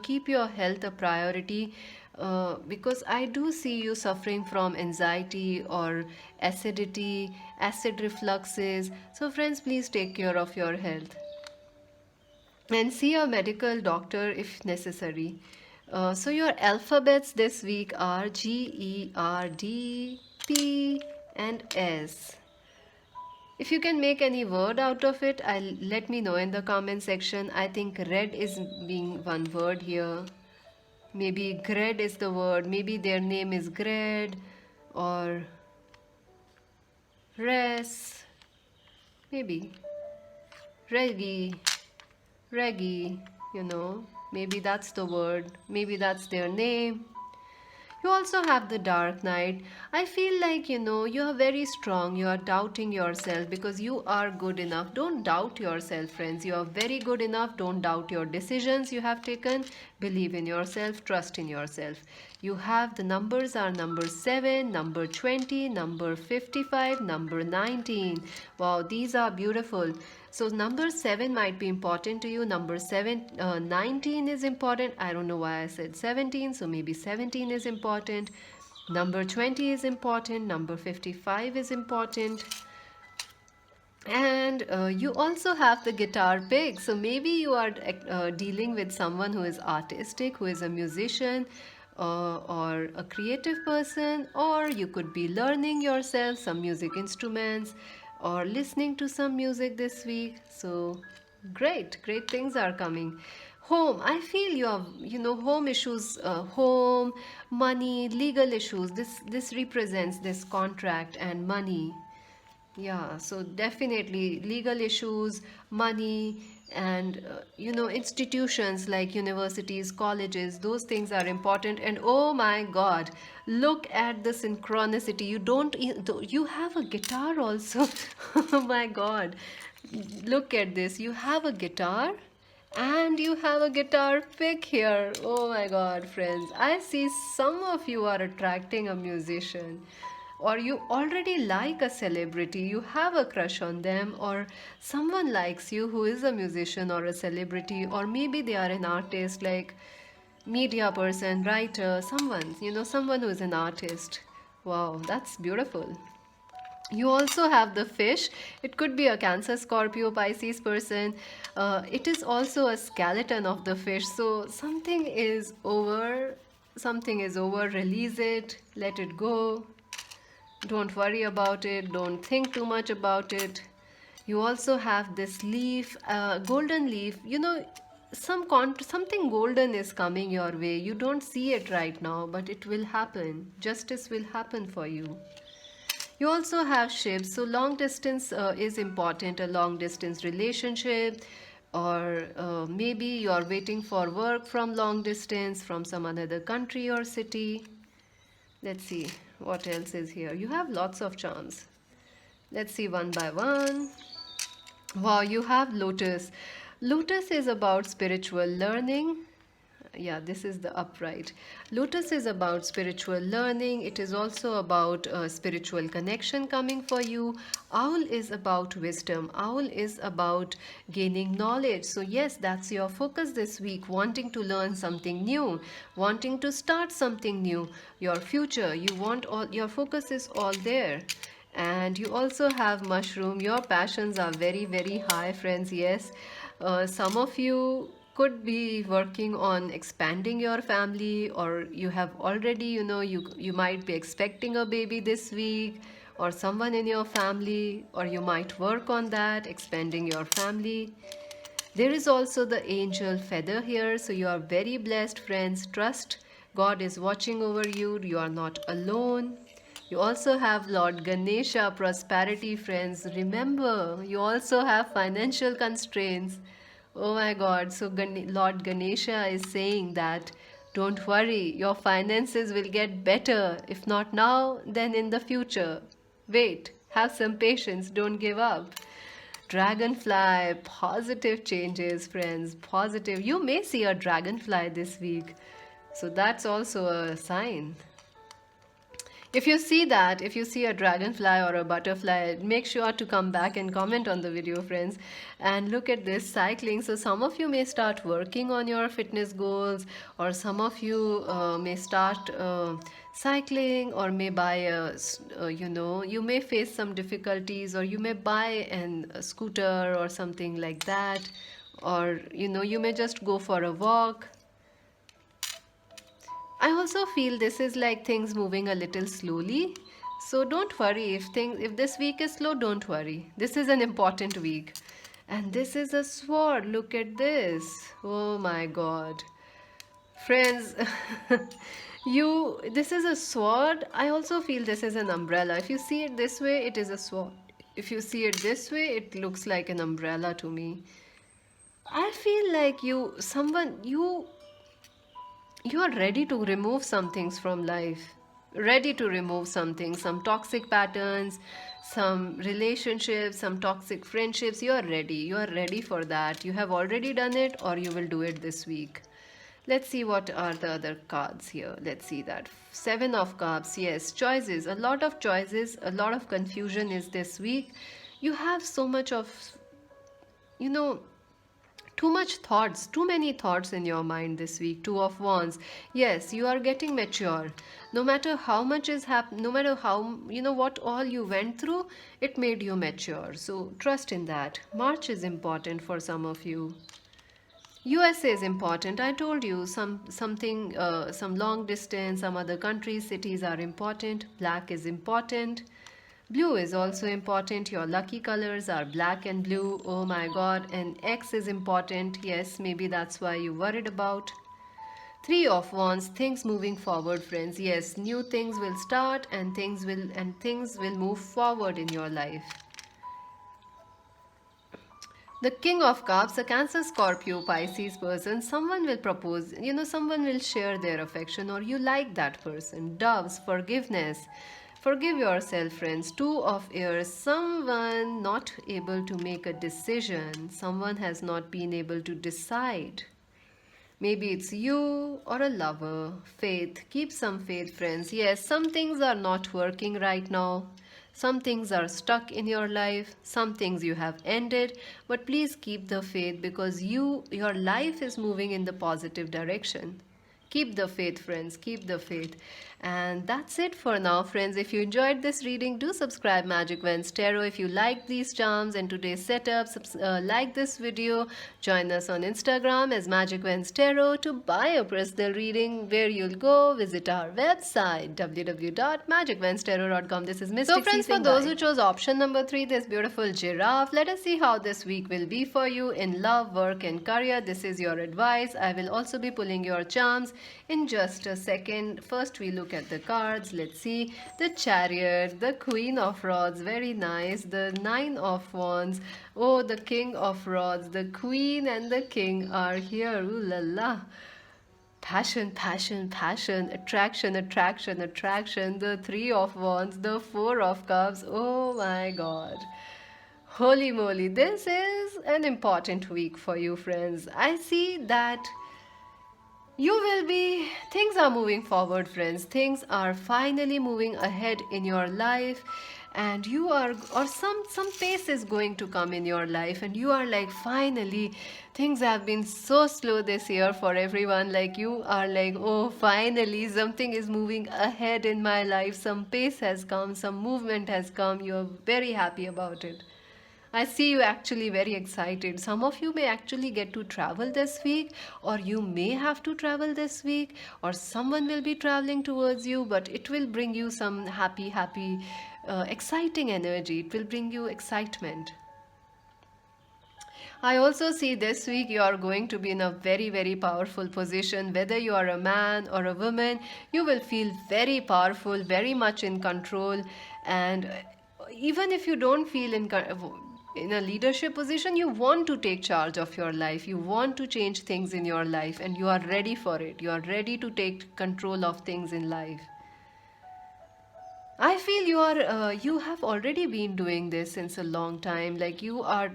keep your health a priority, because I do see you suffering from anxiety or acidity, acid refluxes. So, friends, please take care of your health and see a medical doctor if necessary. So, your alphabets this week are G, E, R, D, P, and S. If you can make any word out of it, let me know in the comment section. I think red is being one word here. Maybe Gred is the word. Maybe their name is Gred or Res. Maybe Reggie. Reggie, maybe that's the word. Maybe that's their name. You also have the Dark Knight. I feel like, you are very strong. You are doubting yourself because you are good enough. Don't doubt yourself, friends. You are very good enough. Don't doubt your decisions you have taken. Believe in yourself. Trust in yourself. You have the numbers are number 7, number 20, number 55, number 19. Wow, these are beautiful. So number 7 might be important to you. Number 19 is important. I don't know why I said 17. So maybe 17 is important. Number 20 is important. Number 55 is important. And you also have the guitar pick. So maybe you are dealing with someone who is artistic, who is a musician, or a creative person, or you could be learning yourself some music instruments or listening to some music this week. So great things are coming. Home, I feel you have, home issues, home, money, legal issues. This represents this contract and money. Yeah, so definitely legal issues, money, and institutions like universities, colleges, those things are important. And oh my God, look at the synchronicity. You have a guitar also. Oh my God, look at this. You have a guitar. And you have a guitar pick here. Oh my God, friends. I see some of you are attracting a musician, or you already like a celebrity, you have a crush on them, or someone likes you who is a musician or a celebrity, or maybe they are an artist like media person, writer, someone who is an artist. Wow, that's beautiful. You also have the fish. It could be a Cancer, Scorpio, Pisces person. It is also a skeleton of the fish. So something is over. Something is over. Release it. Let it go. Don't worry about it. Don't think too much about it. You also have this leaf, golden leaf. Something golden is coming your way. You don't see it right now, but it will happen. Justice will happen for you. You also have ships. So long distance is important, a long distance relationship, or maybe you are waiting for work from long distance from some another country or city. Let's see what else is here. You have lots of charms. Let's see one by one. Wow, you have Lotus. Lotus is about spiritual learning. Yeah, this is the upright. Lotus is about spiritual learning. It is also about spiritual connection coming for you. Owl is about wisdom. Owl is about gaining knowledge. So yes, that's your focus this week, wanting to learn something new, wanting to start something new, your future. Your focus is all there. And you also have mushroom. Your passions are very high, friends. Yes, some of you could be working on expanding your family, or you have already, you might be expecting a baby this week, or someone in your family, or you might work on that, expanding your family. There is also the angel feather here, so you are very blessed, friends. Trust God is watching over you. You are not alone. You also have Lord Ganesha, prosperity, friends. Remember, you also have financial constraints. Oh my God. So Lord Ganesha is saying that don't worry, your finances will get better. If not now, then in the future. Wait, have some patience, don't give up. Dragonfly, positive changes, friends. Positive. You may see a dragonfly this week. So that's also a sign. If you see that, if you see a dragonfly or a butterfly, make sure to come back and comment on the video, friends. And look at this cycling. So some of you may start working on your fitness goals, or some of you may start cycling, or may buy you may face some difficulties, or you may buy a scooter or something like that, or you may just go for a walk. I also feel this is like things moving a little slowly. So don't worry if this week is slow, don't worry. This is an important week. And this is a sword. Look at this. Oh my God. Friends, this is a sword. I also feel this is an umbrella. If you see it this way, it is a sword. If you see it this way, it looks like an umbrella to me. I feel like you are ready to remove some things from life, ready to remove something, some toxic patterns, some relationships, some toxic friendships. You are ready for that. You have already done it, or you will do it this week. Let's see what are the other cards here. Let's see that. Seven of Cups. Yes, choices. A lot of choices. A lot of confusion is this week. You have so much of, you know, too much thoughts, too many thoughts in your mind this week. Two of Wands. Yes, you are getting mature. No matter how much is happening, no matter how, what all you went through, it made you mature. So trust in that. March is important for some of you. USA is important. I told you some long distance, some other countries, cities are important. Black is important. Blue is also important. Your lucky colors are black and blue. Oh my god. And X is important. Yes, maybe that's why you worried about. Three of Wands, things moving forward, friends. Yes, new things will start and things will move forward in your life. The King of Cups, a Cancer, Scorpio, Pisces person, someone will propose, someone will share their affection or you like that person. Doves, forgiveness. Forgive yourself, friends. Two of Ears, someone not able to make a decision. Someone has not been able to decide. Maybe it's you or a lover. Faith. Keep some faith, friends. Yes, some things are not working right now. Some things are stuck in your life. Some things you have ended. But please keep the faith because your life is moving in the positive direction. Keep the faith, friends. Keep the faith. And that's it for now, friends. If you enjoyed this reading, do subscribe Magic Vans Tarot. If you like these charms and today's setup, like this video. Join us on Instagram as Magic Vans Tarot to buy a personal reading. Where you'll go, visit our website www.magicvanstarot.com. This is Mystic. So, friends, for those who chose option number 3, this beautiful giraffe, let us see how this week will be for you in love, work, and career. This is your advice. I will also be pulling your charms in just a second. First, we look at the cards. Let's see. The Chariot, the Queen of Rods, very nice. The Nine of Wands. Oh, the King of Rods, the Queen and the King are here. Ooh la la. Passion, passion, passion, attraction, attraction, attraction. The Three of Wands, the Four of Cups. Oh my god. Holy moly, this is an important week for you, friends. I see that things are moving forward, friends. Things are finally moving ahead in your life, and some pace is going to come in your life, and you are like, finally, things have been so slow this year for everyone. Like, you are like, oh, finally, something is moving ahead in my life. Some pace has come, some movement has come. You're very happy about it. I see you actually very excited. Some of you may actually get to travel this week, or you may have to travel this week, or someone will be traveling towards you, but it will bring you some happy, exciting energy. It will bring you excitement. I also see this week you are going to be in a very powerful position. Whether you are a man or a woman, you will feel very powerful, very much in control. And even if you don't feel in a leadership position, you want to take charge of your life. You want to change things in your life, and you are ready for it. You are ready to take control of things in life. I feel you have already been doing this since a long time. Like, you are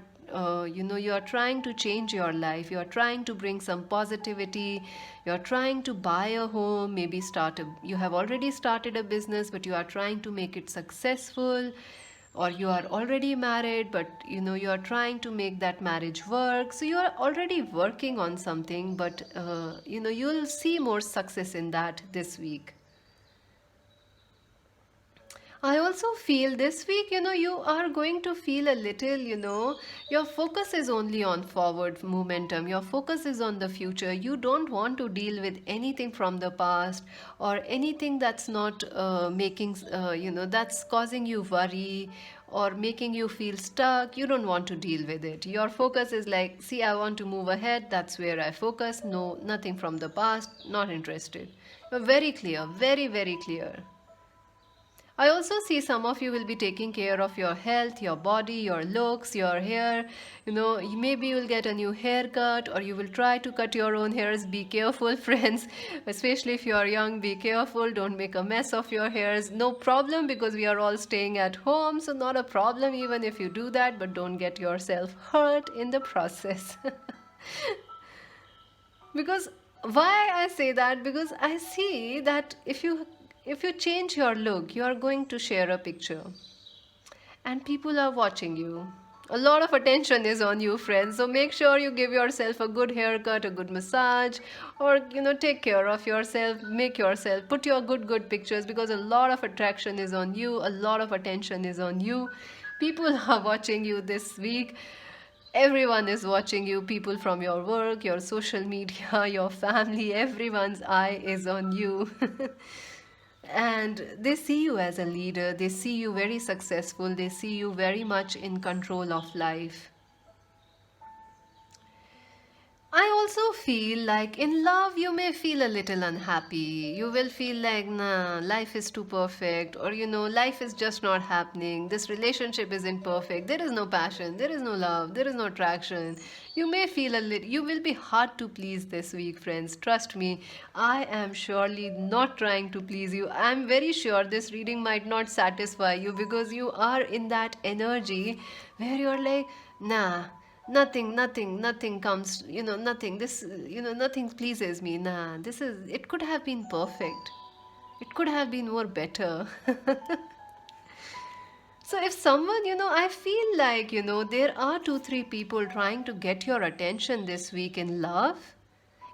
trying to change your life. You are trying to bring some positivity. You are trying to buy a home, maybe you have already started a business, but you are trying to make it successful. Or you are already married, but you are trying to make that marriage work. So you are already working on something, but you'll see more success in that this week. I also feel this week, you are going to feel a little, your focus is only on forward momentum. Your focus is on the future. You don't want to deal with anything from the past or anything that's not that's causing you worry or making you feel stuck, you don't want to deal with it. Your focus is like, see, I want to move ahead, that's where I focus. No, nothing from the past, not interested. You're very clear, very, very clear. I also see some of you will be taking care of your health, your body, your looks, your hair. Maybe you'll get a new haircut or you will try to cut your own hairs. Be careful, friends, especially if you are young. Be careful, don't make a mess of your hairs. No problem because we are all staying at home, so not a problem even if you do that, but don't get yourself hurt in the process. Because why I say that, because I see that if you change your look, you are going to share a picture and people are watching you. A lot of attention is on you, friends, so make sure you give yourself a good haircut, a good massage, or take care of yourself. Make yourself put your good pictures, because a lot of attraction is on you, a lot of attention is on you. People are watching you this week. Everyone is watching you. People from your work, your social media, your family, everyone's eye is on you. And they see you as a leader, they see you very successful, they see you very much in control of life. I also feel like in love you may feel a little unhappy. You will feel like, nah, life is too perfect, or life is just not happening. This relationship isn't perfect. There is no passion, there is no love, there is no attraction. You may feel a little, you will be hard to please this week, friends. Trust me, I am surely not trying to please you. I am very sure this reading might not satisfy you because you are in that energy where you're like, nah, nothing comes, nothing, this, nothing pleases me. Nah, it could have been perfect, it could have been more better. So if someone, I feel like, there are 2 3 people trying to get your attention this week in love,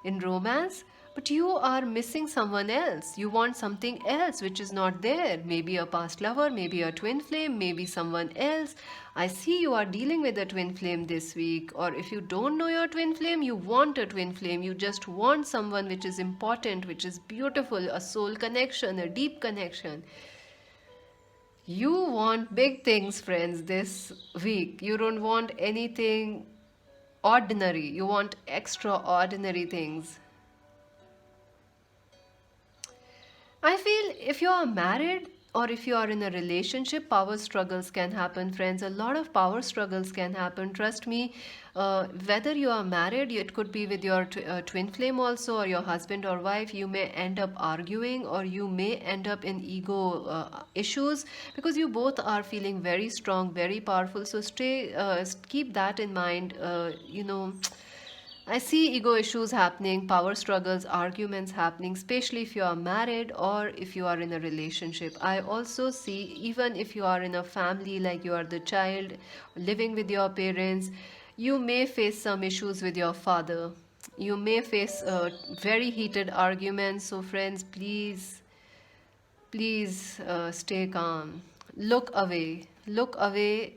in romance, but you are missing someone else. You want something else which is not there. Maybe a past lover, maybe a twin flame, maybe someone else. I see you are dealing with a twin flame this week. Or if you don't know your twin flame, you want a twin flame. You just want someone which is important, which is beautiful, a soul connection, a deep connection. You want big things, friends, this week. You don't want anything ordinary. You want extraordinary things. I feel if you are married or if you are in a relationship, power struggles can happen, friends. A lot of power struggles can happen. Trust me, whether you are married, it could be with your twin flame also, or your husband or wife. You may end up arguing, or you may end up in ego issues, because you both are feeling very strong, very powerful. So keep that in mind. I see ego issues happening, power struggles, arguments happening, especially if you are married or if you are in a relationship. I also see, even if you are in a family, like you are the child living with your parents, you may face some issues with your father. You may face very heated arguments. So, friends, please stay calm. Look away,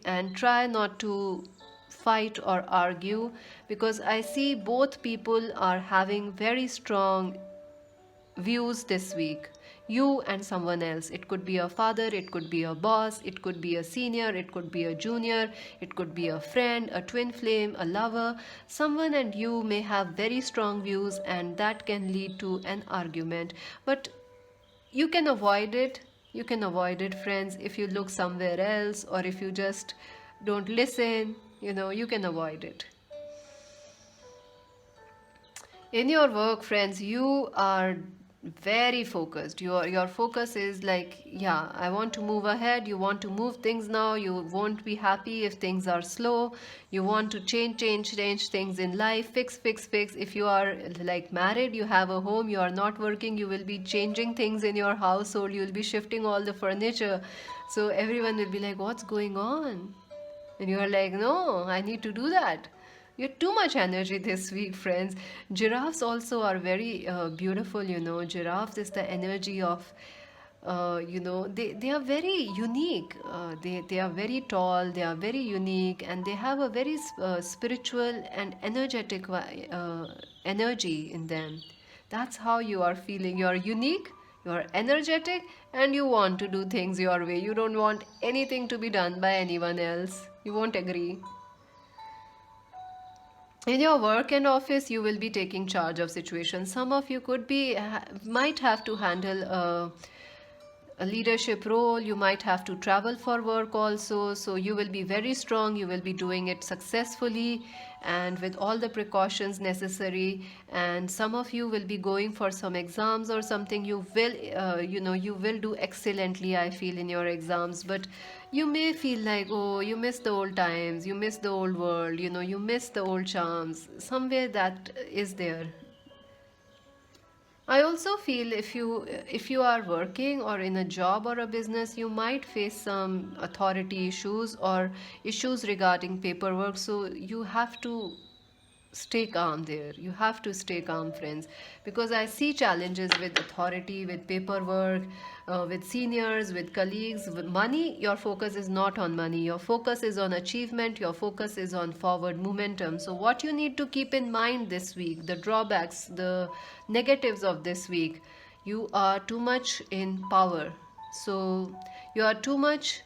and try not to fight or argue, because I see both people are having very strong views this week. You and someone else. It could be a father, it could be a boss, it could be a senior, it could be a junior, it could be a friend, a twin flame, a lover. Someone and you may have very strong views, and that can lead to an argument. But you can avoid it. You can avoid it, friends, if you look somewhere else, or if you just don't listen. You can avoid it. In your work, friends, you are very focused. Your focus is like, yeah, I want to move ahead. You want to move things now. You won't be happy if things are slow. You want to change things in life. Fix. If you are like married, you have a home, you are not working, you will be changing things in your household. You will be shifting all the furniture. So everyone will be like, what's going on? And you are like, no, I need to do that. You have too much energy this week, friends. Giraffes also are very beautiful, Giraffes is the energy of, they are very unique. They are very tall, they are very unique, and they have a very spiritual and energetic energy in them. That's how you are feeling. You are unique, You're energetic and you want to do things your way. You don't want anything to be done by anyone else. You won't agree. In your work and office, you will be taking charge of situations. Some of you might have to handle a leadership role. You might have to travel for work also, so you will be very strong. You will be doing it successfully and with all the precautions necessary. And some of you will be going for some exams or something. You will do excellently, I feel, in your exams. But you may feel like, oh, you miss the old times, you miss the old world, you miss the old charms. Somewhere that is there. I also feel if you are working or in a job or a business, you might face some authority issues or issues regarding paperwork. So you have to stay calm there. You have to stay calm, friends, because I see challenges with authority, with paperwork, with seniors, with colleagues. With money, your focus is not on money. Your focus is on achievement. Your focus is on forward momentum. So what you need to keep in mind this week, the drawbacks, the negatives of this week: you are too much in power. So you are too much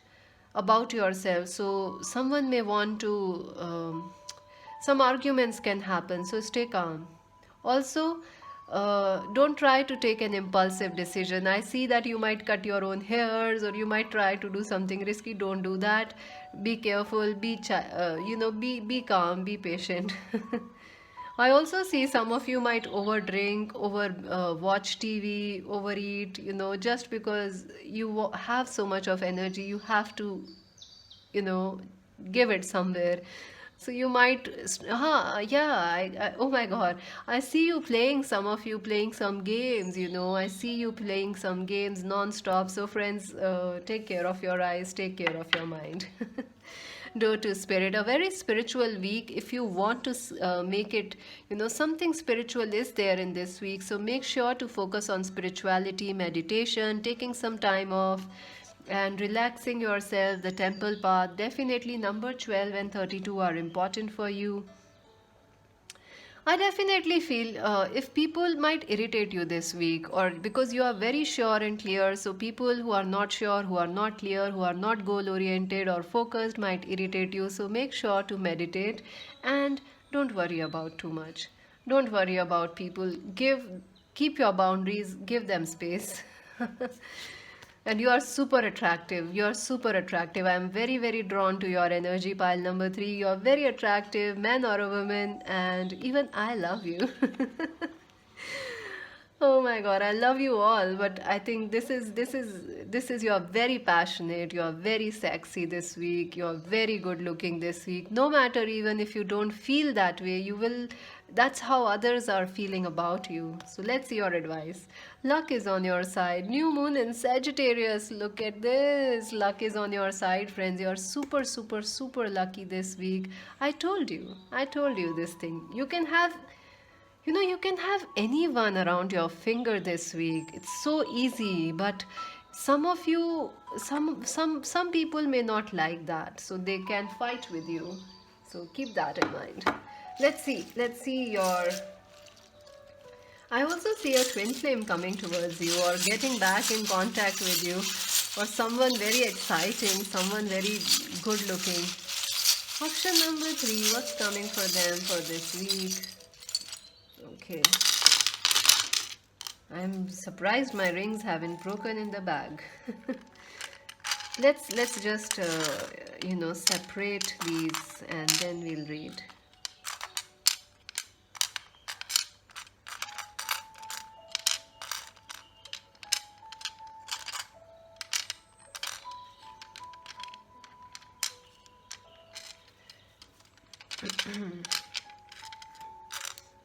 about yourself. So someone may want to some arguments can happen, so stay calm. Also, don't try to take an impulsive decision. I see that you might cut your own hairs or you might try to do something risky. Don't do that. Be careful. Be calm. Be patient. I also see some of you might overdrink, over watch TV, overeat. Just because you have so much of energy, you have to you know give it somewhere. So you might yeah, oh my god, I see you playing, some of you playing some games. I see you playing some games non-stop. So friends, take care of your eyes, take care of your mind. Do to spirit, a very spiritual week. If you want to make it, something spiritual is there in this week. So make sure to focus on spirituality, meditation, taking some time off and relaxing yourself. The temple path, definitely number 12 and 32 are important for you. I definitely feel if people might irritate you this week, or because you are very sure and clear, so people who are not sure, who are not clear, who are not goal oriented or focused might irritate you. So make sure to meditate and don't worry about too much. Don't worry about people. Keep your boundaries, give them space. And you are super attractive. You are super attractive. I am very, very drawn to your energy pile number 3. You are very attractive, man or a woman, and even I love you. Oh my god, I love you all, but I think this is you're very passionate, you're very sexy this week, you're very good looking this week. No matter, even if you don't feel that way, you will, that's how others are feeling about you. So let's see your advice. Luck is on your side. New moon in Sagittarius. Look at this. Luck is on your side, friends. You're super, super, super lucky this week. I told you. I told you this thing. You can have anyone around your finger this week. It's so easy, but some of you, some people may not like that, so they can fight with you. So keep that in mind. Let's see. Let's see your. I also see a twin flame coming towards you, or getting back in contact with you, or someone very exciting, someone very good looking. Option number 3. What's coming for them for this week? Okay. I'm surprised my rings haven't broken in the bag. Let's just separate these and then we'll read.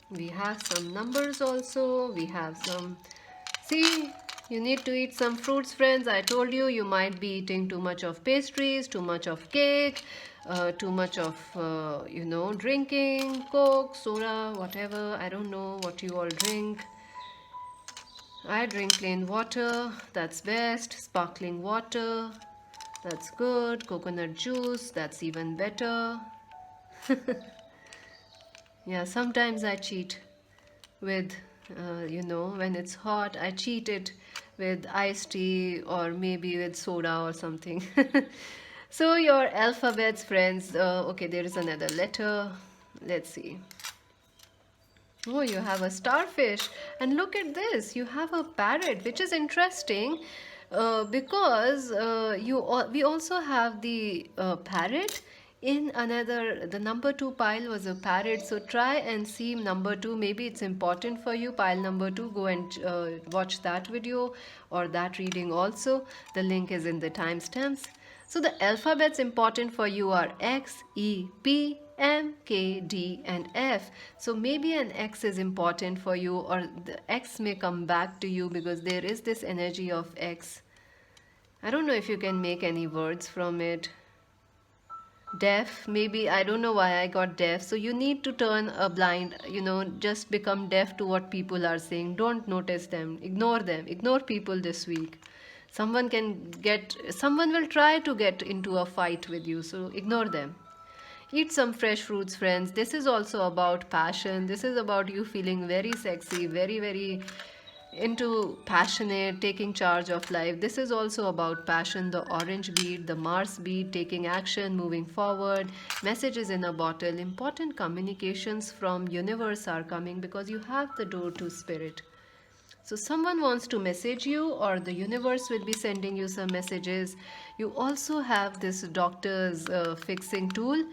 We have some numbers also. We have some. See, you need to eat some fruits, friends. I told you, you might be eating too much of pastries, too much of cake, too much of, drinking, Coke, soda, whatever. I don't know what you all drink. I drink plain water. That's best. Sparkling water. That's good. Coconut juice. That's even better. Yeah, sometimes I cheat with, when it's hot, I cheat it with iced tea or maybe with soda or something. So your alphabets, friends. Okay, there is another letter. Let's see. Oh, you have a starfish. And look at this. You have a parrot, which is interesting because we also have the parrot. In another, the number two pile was a parrot. So try and see number two. Maybe it's important for you. Pile number two, go and watch that video or that reading also. The link is in the timestamps. So the alphabets important for you are X, E, P, M, K, D and F. So maybe an X is important for you, or the X may come back to you because there is this energy of X. I don't know if you can make any words from it. Deaf, maybe, I don't know why I got deaf. So you need to turn a blind, just become deaf to what people are saying. Don't notice them, ignore people this week. Someone will try to get into a fight with you, so ignore them. Eat some fresh fruits, friends. This is also about passion. This is about you feeling very sexy, very, very into passionate, taking charge of life. This is also about passion. The orange bead, the Mars bead, taking action, moving forward. Messages in a bottle. Important communications from universe are coming because you have the door to spirit. So someone wants to message you, or the universe will be sending you some messages. You also have this doctor's fixing tool.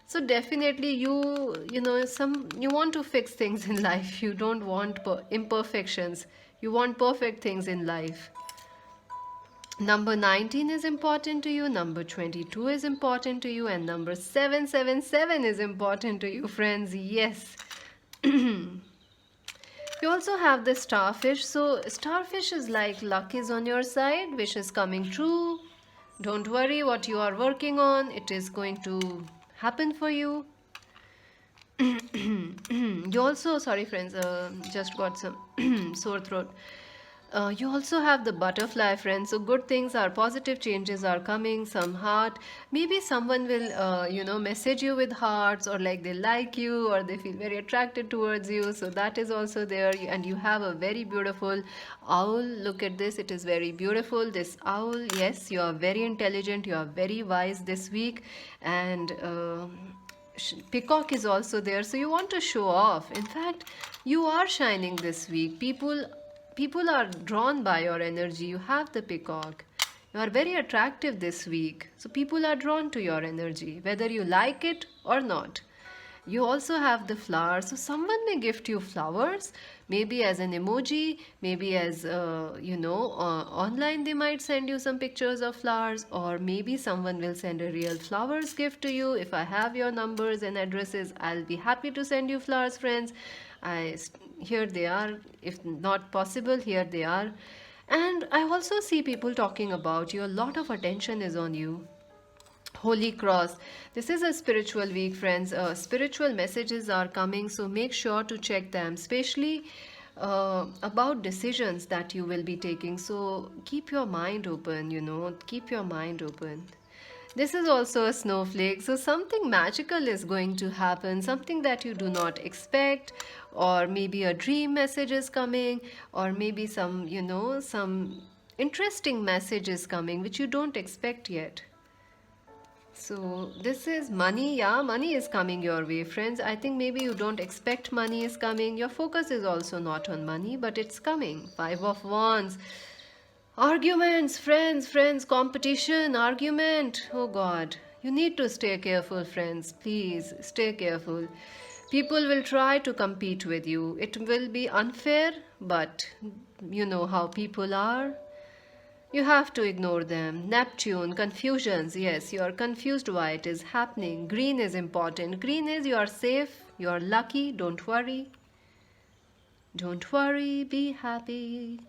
So definitely you want to fix things in life. You don't want imperfections. You want perfect things in life. Number 19 is important to you, number 22 is important to you, and number 777 is important to you, friends. Yes. You also have the starfish. So starfish is like luck is on your side, wish is coming true. Don't worry what you are working on, it is going to happen for you. You also, sorry friends, just got some sore throat. You also have the butterfly, friends. So good things are, positive changes are coming. Some heart, maybe someone will message you with hearts, or like they like you, or they feel very attracted towards you. So that is also there. And you have a very beautiful owl. Look at this, it is very beautiful, this owl. Yes, you are very intelligent, you are very wise this week. And peacock is also there, so you want to show off. In fact, you are shining this week. People are drawn by your energy. You have the peacock. You are very attractive this week. So people are drawn to your energy, whether you like it or not. You also have the flowers. So someone may gift you flowers, maybe as an emoji, maybe as, online they might send you some pictures of flowers, or maybe someone will send a real flowers gift to you. If I have your numbers and addresses, I'll be happy to send you flowers, friends. Here they are. If not possible, here they are. And I also see people talking about you. A lot of attention is on you. Holy Cross. This is a spiritual week, friends. Spiritual messages are coming, so make sure to check them, especially about decisions that you will be taking. So keep your mind open, keep your mind open. This is also a snowflake, so something magical is going to happen, something that you do not expect, or maybe a dream message is coming, or maybe some interesting message is coming which you don't expect yet. So this is money. Yeah, money is coming your way, friends. I think maybe you don't expect money is coming. Your focus is also not on money, but it's coming. Five of Wands. Arguments, friends, competition, argument. Oh God, you need to stay careful, friends. Please stay careful. People will try to compete with you. It will be unfair, but you know how people are. You have to ignore them. Neptune, confusions. Yes, you are confused why it is happening. Green is important. Green is you are safe, you are lucky, don't worry. Don't worry, be happy.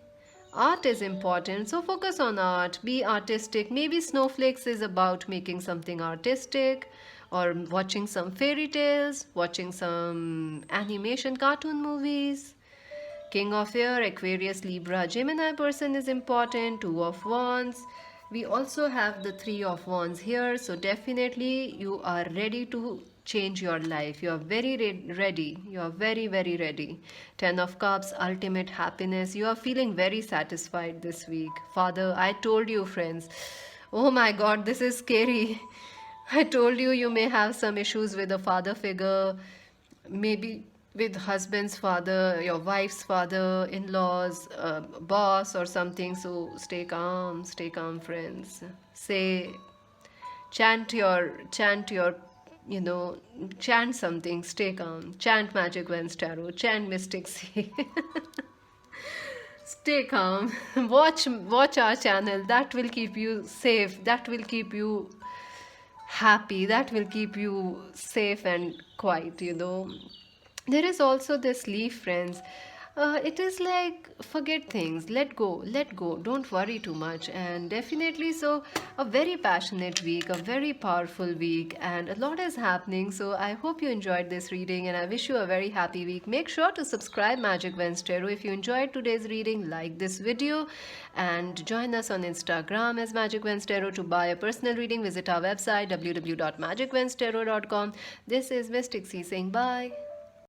Art is important, so focus on art, be artistic. Maybe snowflakes is about making something artistic, or watching some fairy tales, watching some animation cartoon movies. King of Air, Aquarius, Libra, Gemini person is important. Two of Wands. We also have the Three of Wands here, so definitely you are ready to change your life. You are very ready. You are very, very ready. 10 of Cups, ultimate happiness. You are feeling very satisfied this week. Father, I told you, friends. Oh my God, this is scary. I told you you may have some issues with a father figure, maybe with husband's father, your wife's father, in-laws, boss or something. So stay calm, friends. Say, chant your, you know, chant something. Stay calm. Chant Magic Wednesday Tarot. Chant Mystic Sea. Stay calm. Watch our channel. That will keep you safe. That will keep you happy, that will keep you safe and quiet. There is also this leaf, friends. It is like forget things, let go, don't worry too much. And definitely, so a very passionate week, a very powerful week, and a lot is happening. So I hope you enjoyed this reading, and I wish you a very happy week. Make sure to subscribe Magic Wednesday Tarot. If you enjoyed today's reading, like this video and join us on Instagram as Magic Wednesday Tarot. To buy a personal reading, visit our website www.magicwednesdaytarot.com. This is Mystic C saying bye.